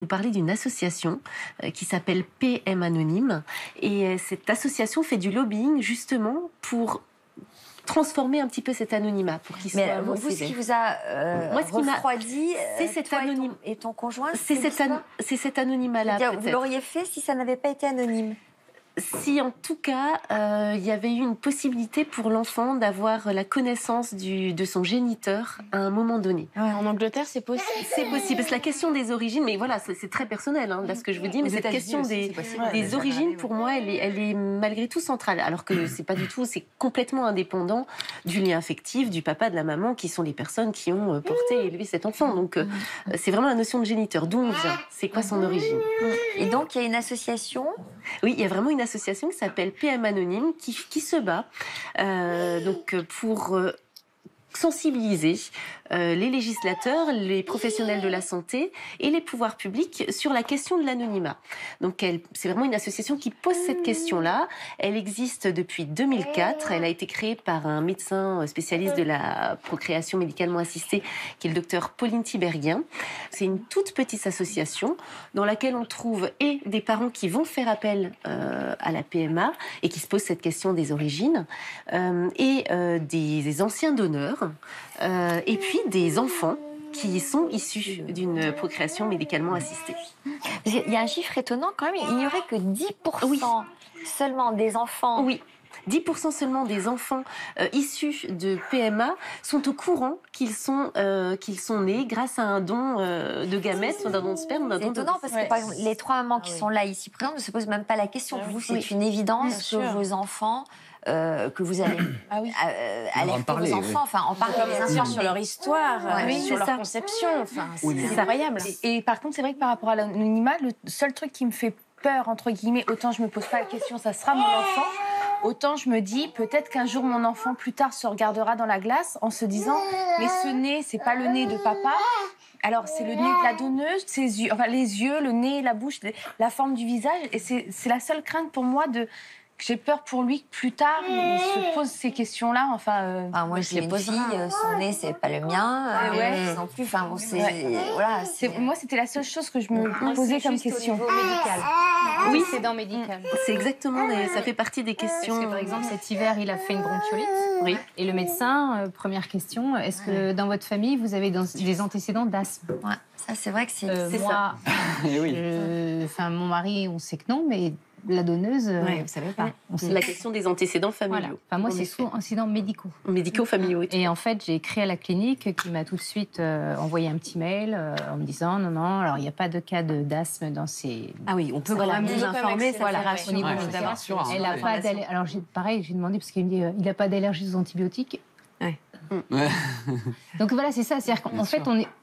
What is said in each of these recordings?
Vous parlez d'une association qui s'appelle PM Anonyme et cette association fait du lobbying justement pour transformer un petit peu cet anonymat pour qu'il soit moins vous, ce sévère. qui vous a Moi, ce qui m'a refroidi, c'est cet toi anonyme et ton conjoint, c'est cet anonymat-là. c'est-à-dire, vous l'auriez fait si ça n'avait pas été anonyme? Si en tout cas, il y avait eu une possibilité pour l'enfant d'avoir la connaissance de son géniteur à un moment donné. Ouais, en Angleterre, c'est possible. C'est possible. Parce que la question des origines, mais voilà, c'est très personnel, là, ce que je vous dis, mais cette question des origines, pour moi, elle est malgré tout centrale. Alors que c'est pas du tout, c'est complètement indépendant du lien affectif, du papa, de la maman, qui sont les personnes qui ont porté et élevé cet enfant. Donc, c'est vraiment la notion de géniteur. D'où on vient? C'est quoi son origine? Et donc, il y a une association? Oui, il y a vraiment une association qui s'appelle PM Anonyme qui se bat pour sensibiliser les législateurs, les professionnels de la santé et les pouvoirs publics sur la question de l'anonymat. Donc c'est vraiment une association qui pose cette question-là. Elle existe depuis 2004. Elle a été créée par un médecin spécialiste de la procréation médicalement assistée qui est le docteur Pauline Tiberghien. C'est une toute petite association dans laquelle on trouve et des parents qui vont faire appel à la PMA et qui se posent cette question des origines et des anciens donneurs et puis des enfants qui sont issus d'une procréation médicalement assistée. Il y a un chiffre étonnant quand même, il n'y aurait que 10% seulement des enfants. Oui. 10% seulement des enfants issus de PMA sont au courant qu'ils sont nés grâce à un don de gamètes, d'un don de sperme, d'un don de... C'est étonnant parce que par exemple, les 3 mamans qui sont là ici présentes ne se posent même pas la question. Pour vous, c'est une évidence que vos enfants... que vous allez alerter vos enfants, enfin en parler bien sûr sur leur histoire, sur leur conception, enfin, c'est incroyable. Et par contre, c'est vrai que par rapport à l'anonymat, le seul truc qui me fait peur, entre guillemets, autant je me pose pas la question, ça sera mon enfant, autant je me dis peut-être qu'un jour mon enfant plus tard se regardera dans la glace en se disant mais ce nez, c'est pas le nez de papa. Alors, c'est le nez de la donneuse, ses yeux, enfin les yeux, le nez, la bouche, la forme du visage, et c'est la seule crainte pour moi j'ai peur pour lui que plus tard, il se pose ces questions-là. Enfin, moi, j'ai une fille, son nez, c'est pas le mien. Non plus. Enfin, bon, voilà. Moi, c'était la seule chose que je me posais comme question. Au niveau médical. Oui, c'est dans médical. C'est exactement, ça fait partie des questions. Parce que, par exemple, cet hiver, il a fait une bronchiolite. Oui. Et le médecin, première question, est-ce que dans votre famille, vous avez des antécédents d'asthme? Ouais, ça, c'est vrai que c'est moi, ça. Mon mari, on sait que non, mais... La donneuse, vous ne savez pas. C'est la question des antécédents familiaux. Voilà. Enfin, moi, c'est sous antécédents médicaux. Médicaux familiaux. Et en fait, j'ai écrit à la clinique qui m'a tout de suite envoyé un petit mail en me disant non, alors il n'y a pas de cas d'asthme dans ces... Ah oui, on peut quand même vous informer, ça fait rassurer. Au niveau médical. Elle a pas d'allergie. Alors, pareil, j'ai demandé, parce qu'il me dit il n'a pas d'allergie aux antibiotiques. Donc voilà, c'est ça. C'est-à-dire qu'en fait,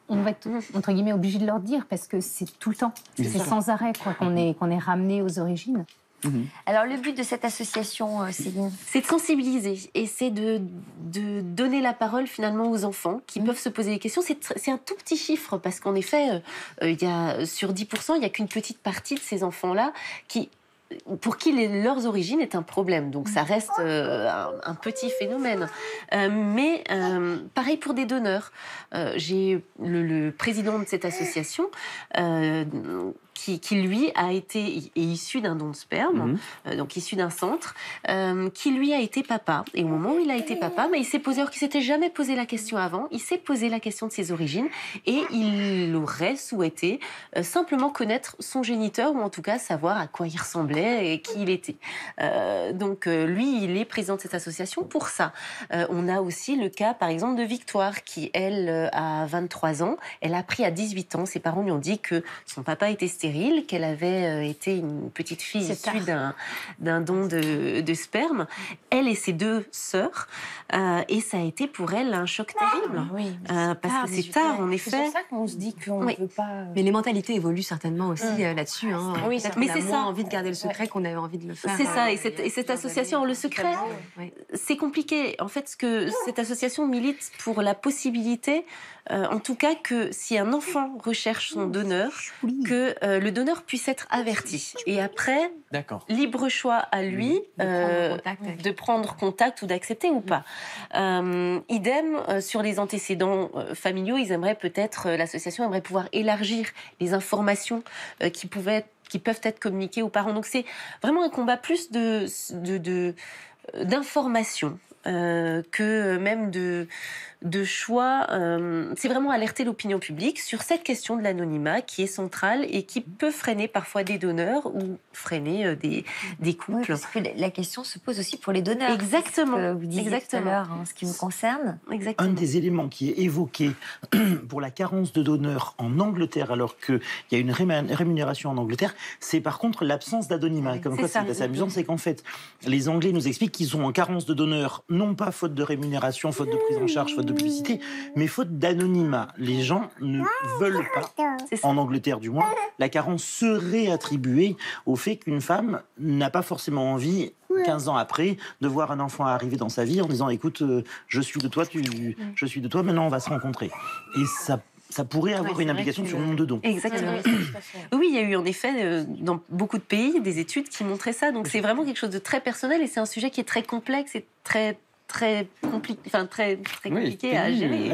on va être, entre guillemets, obligé de leur dire parce que c'est tout le temps. C'est sans arrêt qu'on est ramené aux origines. Alors, le but de cette association, Céline? C'est de sensibiliser et c'est de donner la parole finalement aux enfants qui peuvent se poser des questions. C'est un tout petit chiffre parce qu'en effet, sur 10%, il n'y a qu'une petite partie de ces enfants-là pour qui leurs origines est un problème. Donc ça reste un petit phénomène. Mais pareil pour des donneurs. J'ai le président de cette association qui lui est issu d'un don de sperme, donc issu d'un centre, qui lui a été papa. Et au moment où il a été papa, il s'est posé, alors qu'il s'était jamais posé la question avant, il s'est posé la question de ses origines et il aurait souhaité simplement connaître son géniteur ou en tout cas savoir à quoi il ressemblait et qui il était. Donc lui, il est président de cette association pour ça. On a aussi le cas, par exemple, de Victoire qui, elle, a 23 ans. Elle a appris à 18 ans, ses parents lui ont dit que son papa était stérile, qu'elle avait été une petite fille issue d'un don de sperme. Elle et ses 2 sœurs. Et ça a été pour elle un choc terrible. Parce que c'est tard, en effet. C'est pour ça qu'on se dit qu'on ne veut pas... Mais les mentalités évoluent certainement aussi là-dessus. Oui, mais c'est ça. Envie de garder le secret qu'on avait envie de le faire. C'est ça. Et cette association, le secret, c'est compliqué. En fait, cette association milite pour la possibilité, en tout cas, que si un enfant recherche son donneur, que le donneur puisse être averti. Et après, libre choix à lui de prendre contact ou d'accepter ou pas. Idem, sur les antécédents familiaux, l'association aimerait pouvoir élargir les informations qui peuvent être communiquées aux parents. Donc c'est vraiment un combat plus d'information que même de choix. C'est vraiment alerter l'opinion publique sur cette question de l'anonymat qui est centrale et qui peut freiner parfois des donneurs ou freiner des couples. Oui, parce que la question se pose aussi pour les donneurs. Exactement. C'est ce que vous disiez tout à l'heure, ce qui vous concerne. Un des éléments qui est évoqué pour la carence de donneurs en Angleterre, alors qu'il y a une rémunération en Angleterre, c'est par contre l'absence d'anonymat. Comme quoi, c'est assez amusant, c'est qu'en fait, les Anglais nous expliquent qu'ils sont en carence de donneurs, non pas faute de rémunération, faute de prise en charge, faute de publicité, mais faute d'anonymat. Les gens ne veulent pas, en Angleterre du moins, la carence serait attribuée au fait qu'une femme n'a pas forcément envie, 15 ans après, de voir un enfant arriver dans sa vie en disant « Écoute, je suis de toi, je suis de toi, maintenant on va se rencontrer ». Et ça pourrait avoir une implication sur le nombre de dons. Exactement. Oui, il y a eu en effet, dans beaucoup de pays, des études qui montraient ça. Donc c'est vraiment quelque chose de très personnel et c'est un sujet qui est très complexe et très compliqué à gérer.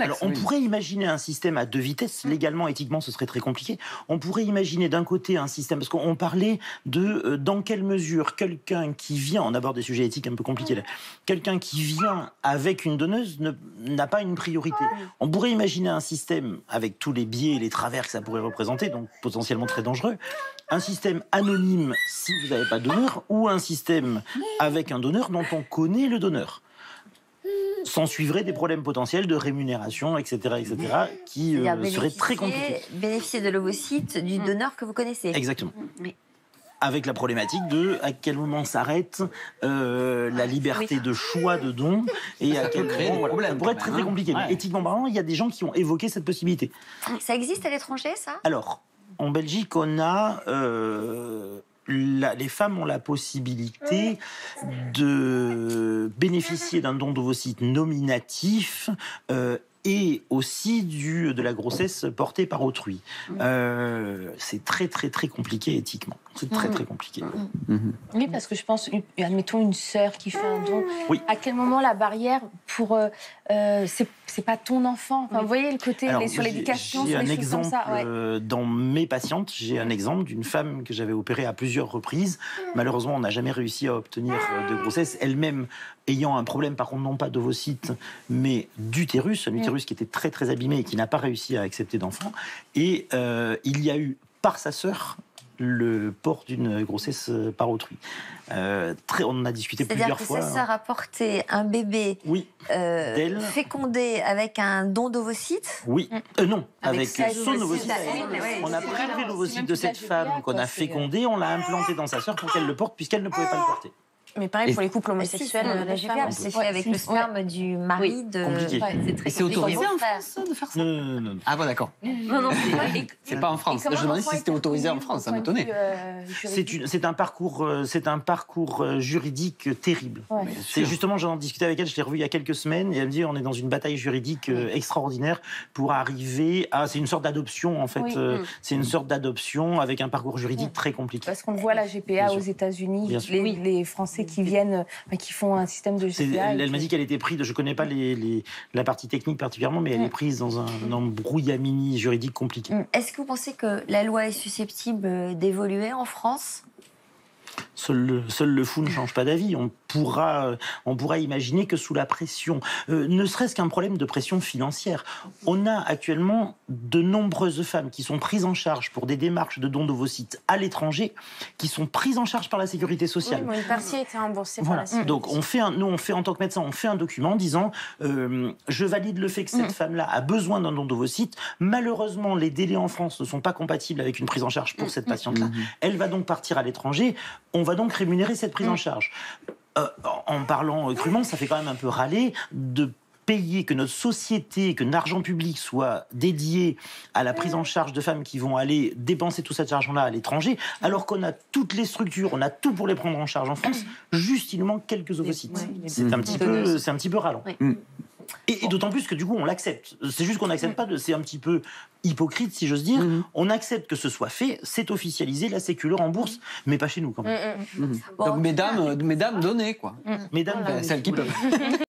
Alors, on pourrait imaginer un système à deux vitesses. Légalement, éthiquement, ce serait très compliqué. On pourrait imaginer d'un côté un système, parce qu'on parlait de dans quelle mesure quelqu'un qui vient, on aborde des sujets éthiques un peu compliqués là, quelqu'un qui vient avec une donneuse n'a pas une priorité. On pourrait imaginer un système avec tous les biais et les travers que ça pourrait représenter, donc potentiellement très dangereux. Un système anonyme si vous n'avez pas de donneur, ou un système avec un donneur dont on connaît le donneur. S'en suivraient des problèmes potentiels de rémunération, etc., qui seraient très compliqués. Bénéficier de l'ovocyte du donneur que vous connaissez. Exactement. Avec la problématique de à quel moment s'arrête la liberté de choix de don et à quel moment ça pourrait être très très compliqué. Mais éthiquement parlant, il y a des gens qui ont évoqué cette possibilité. Ça existe à l'étranger, ça ? Alors, en Belgique, on a les femmes ont la possibilité de bénéficier d'un don d'ovocytes nominatif et aussi de la grossesse portée par autrui. C'est très très très compliqué éthiquement. C'est très très compliqué. Oui, parce que je pense, admettons une sœur qui fait un don. Oui. À quel moment la barrière pour c'est pas ton enfant. Enfin, vous voyez le côté sur l'éducation, j'ai sur un les exemple choses comme ça. dans mes patientes. J'ai un exemple d'une femme que j'avais opérée à plusieurs reprises. Malheureusement, on n'a jamais réussi à obtenir de grossesse. Elle-même ayant un problème, par contre, non pas d'ovocytes, mais d'utérus, un utérus qui était très très abîmé et qui n'a pas réussi à accepter d'enfant. Et il y a eu par sa sœur le port d'une grossesse par autrui. On en a discuté plusieurs fois. C'est-à-dire que sa sœur a porté un bébé fécondé avec un don d'ovocytes ? Oui. Non, avec son ovocyte. On a prélevé l'ovocyte de cette femme qu'on a fécondée, on l'a implanté dans sa sœur pour qu'elle le porte, puisqu'elle ne pouvait pas le porter. Mais pareil pour les couples homosexuels, c'est fait avec le sperme du mari de. Compliqué. Et c'est autorisé en France de faire ça ? Non. Ah bon, d'accord. Non, c'est pas en France. Je me demandais si c'était autorisé en France, ça m'étonnait. C'est un parcours juridique terrible. C'est justement, j'en discutais avec elle, je l'ai revue il y a quelques semaines, et elle me dit on est dans une bataille juridique extraordinaire pour arriver à. C'est une sorte d'adoption en fait. C'est une sorte d'adoption avec un parcours juridique très compliqué. Parce qu'on voit la GPA aux États-unis, les Français qui viennent, qui font un système de GPA. Elle m'a dit qu'elle était prise, je ne connais pas la partie technique particulièrement, mais elle est prise dans un embrouillamini juridique compliqué. Est-ce que vous pensez que la loi est susceptible d'évoluer en France ? Seul le fou ne change pas d'avis. On pourra imaginer que sous la pression, ne serait-ce qu'un problème de pression financière, on a actuellement de nombreuses femmes qui sont prises en charge pour des démarches de dons d'ovocytes à l'étranger, qui sont prises en charge par la sécurité sociale. Oui, une partie a été remboursée par la sécurité. Donc on fait en tant que médecin, on fait un document disant je valide le fait que cette femme-là a besoin d'un don d'ovocytes. Malheureusement, les délais en France ne sont pas compatibles avec une prise en charge pour cette patiente-là. Elle va donc partir à l'étranger. On va donc rémunérer cette prise en charge. En parlant crûment, ça fait quand même un peu râler de payer, que notre société, que l'argent public soit dédié à la prise en charge de femmes qui vont aller dépenser tout cet argent-là à l'étranger, alors qu'on a toutes les structures, on a tout pour les prendre en charge en France, juste il manque quelques ovocytes. C'est un petit peu râlant. Et d'autant plus que du coup, on l'accepte. C'est juste qu'on n'accepte pas, c'est un petit peu hypocrite, si j'ose dire. On accepte que ce soit fait, c'est officialisé, la Sécu le rembourse, mais pas chez nous quand même. Donc mesdames, donnez quoi. Mesdames, celles qui peuvent.